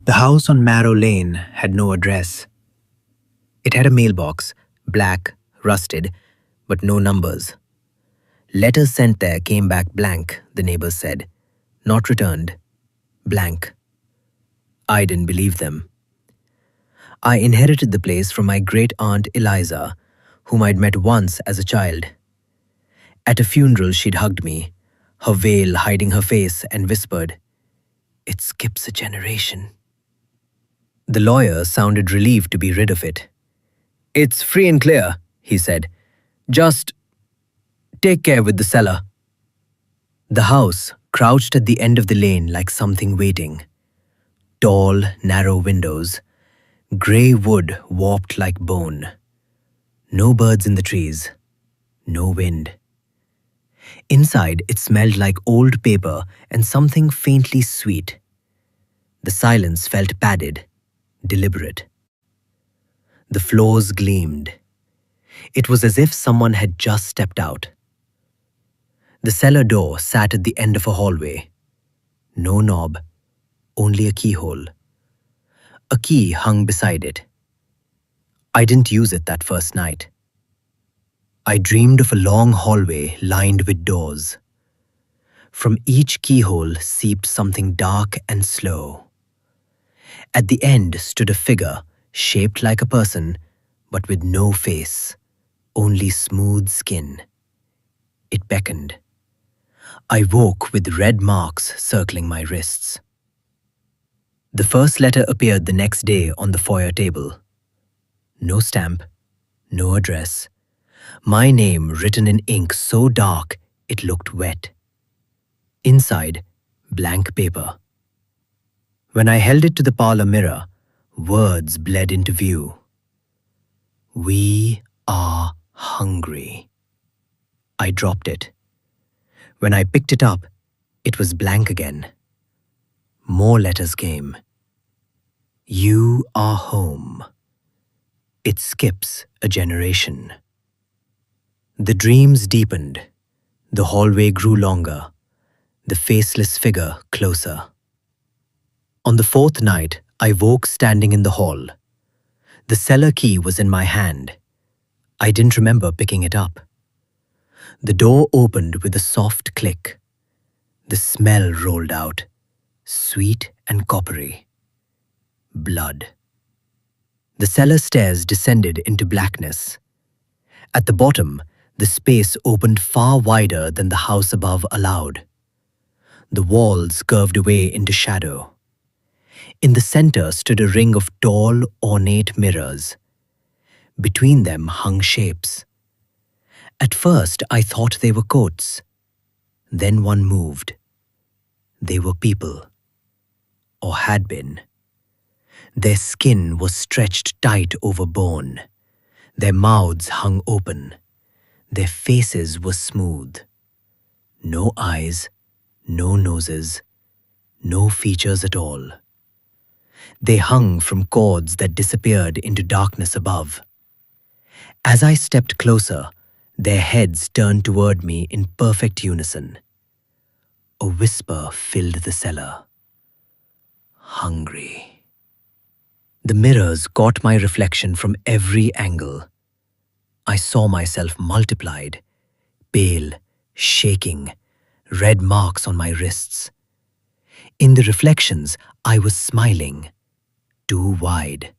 The house on Marrow Lane had no address. It had a mailbox, black, rusted, but no numbers. Letters sent there came back blank, the neighbors said. Not returned. Blank. I didn't believe them. I inherited the place from my great-aunt Eliza, whom I'd met once as a child. At a funeral, she'd hugged me, her veil hiding her face, and whispered, "It skips a generation." The lawyer sounded relieved to be rid of it. "It's free and clear," he said. "Just take care with the cellar." The house crouched at the end of the lane like something waiting. Tall, narrow windows, grey wood warped like bone. No birds in the trees, no wind. Inside, it smelled like old paper and something faintly sweet. The silence felt padded, deliberate. The floors gleamed. It was as if someone had just stepped out. The cellar door sat at the end of a hallway. No knob, only a keyhole. A key hung beside it. I didn't use it that first night. I dreamed of a long hallway lined with doors. From each keyhole seeped something dark and slow. At the end stood a figure shaped like a person, but with no face, only smooth skin. It beckoned. I woke with red marks circling my wrists. The first letter appeared the next day on the foyer table. No stamp, no address. My name written in ink so dark it looked wet. Inside, blank paper. When I held it to the parlor mirror, words bled into view. "We are hungry." I dropped it. When I picked it up, it was blank again. More letters came. "You are home." It skips a generation. The dreams deepened. The hallway grew longer. The faceless figure closer. On the fourth night, I woke standing in the hall. The cellar key was in my hand. I didn't remember picking it up. The door opened with a soft click. The smell rolled out, sweet and coppery. Blood. The cellar stairs descended into blackness. At the bottom, the space opened far wider than the house above allowed. The walls curved away into shadow. In the center stood a ring of tall, ornate mirrors. Between them hung shapes. At first, I thought they were coats. Then one moved. They were people. Or had been. Their skin was stretched tight over bone. Their mouths hung open. Their faces were smooth. No eyes, no noses, no features at all. They hung from cords that disappeared into darkness above. As I stepped closer, their heads turned toward me in perfect unison. A whisper filled the cellar. Hungry. The mirrors caught my reflection from every angle. I saw myself multiplied, pale, shaking, red marks on my wrists. In the reflections, I was smiling, too wide.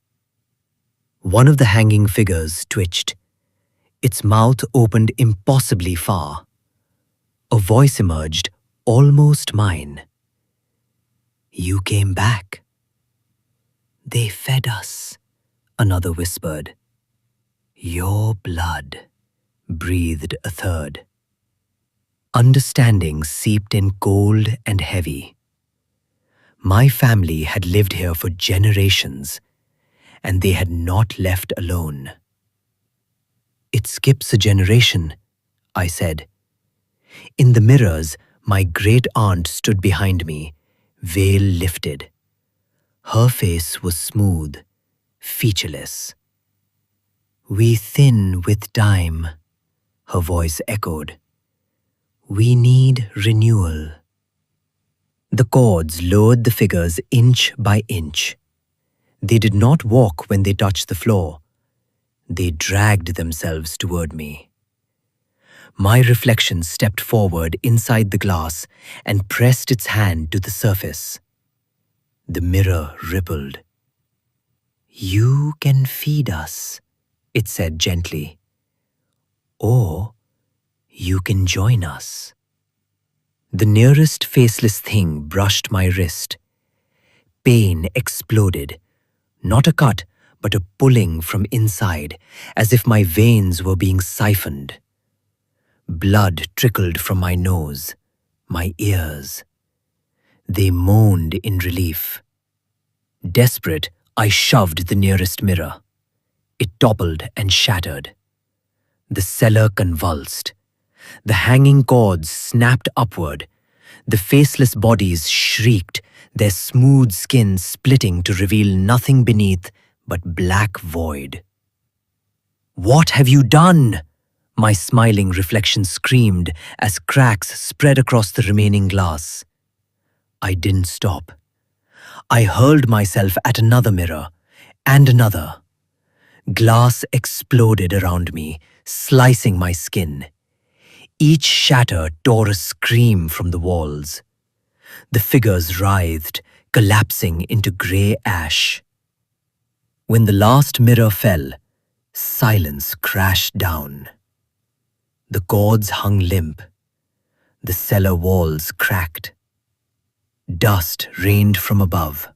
One of the hanging figures twitched. Its mouth opened impossibly far. A voice emerged, almost mine. "You came back." "They fed us," another whispered. "Your blood," breathed a third. Understanding seeped in cold and heavy. My family had lived here for generations, and they had not left alone. "It skips a generation," I said. In the mirrors, my great-aunt stood behind me, veil lifted. Her face was smooth, featureless. "We thin with time," her voice echoed. "We need renewal." The cords lowered the figures inch by inch. They did not walk when they touched the floor. They dragged themselves toward me. My reflection stepped forward inside the glass and pressed its hand to the surface. The mirror rippled. "You can feed us," it said gently. "Or you can join us." The nearest faceless thing brushed my wrist. Pain exploded. Not a cut, but a pulling from inside, as if my veins were being siphoned. Blood trickled from my nose, my ears. They moaned in relief. Desperate, I shoved the nearest mirror. It toppled and shattered. The cellar convulsed. The hanging cords snapped upward. The faceless bodies shrieked, their smooth skin splitting to reveal nothing beneath but black void. "What have you done?" my smiling reflection screamed as cracks spread across the remaining glass. I didn't stop. I hurled myself at another mirror, and another. Glass exploded around me, slicing my skin. Each shatter tore a scream from the walls. The figures writhed, collapsing into grey ash. When the last mirror fell, silence crashed down. The cords hung limp. The cellar walls cracked. Dust rained from above.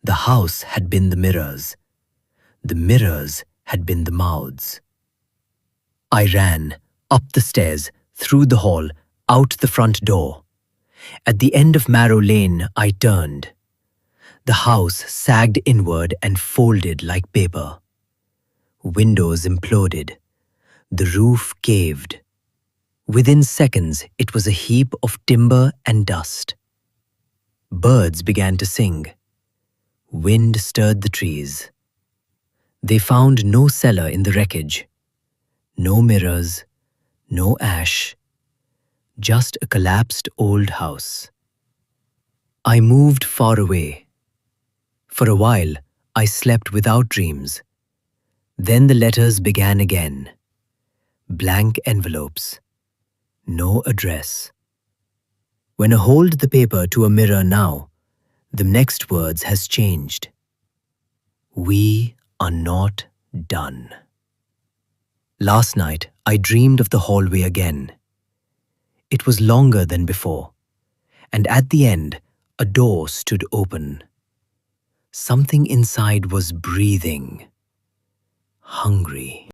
The house had been the mirrors. The mirrors had been the mouths. I ran, up the stairs, through the hall, out the front door. At the end of Marrow Lane, I turned. The house sagged inward and folded like paper. Windows imploded. The roof caved. Within seconds, it was a heap of timber and dust. Birds began to sing. Wind stirred the trees. They found no cellar in the wreckage. No mirrors, no ash, just a collapsed old house. I moved far away. For a while, I slept without dreams. Then the letters began again. Blank envelopes. No address. When I hold the paper to a mirror now, the next words has changed. We are not done. Last night, I dreamed of the hallway again. It was longer than before, and at the end, a door stood open. Something inside was breathing, hungry.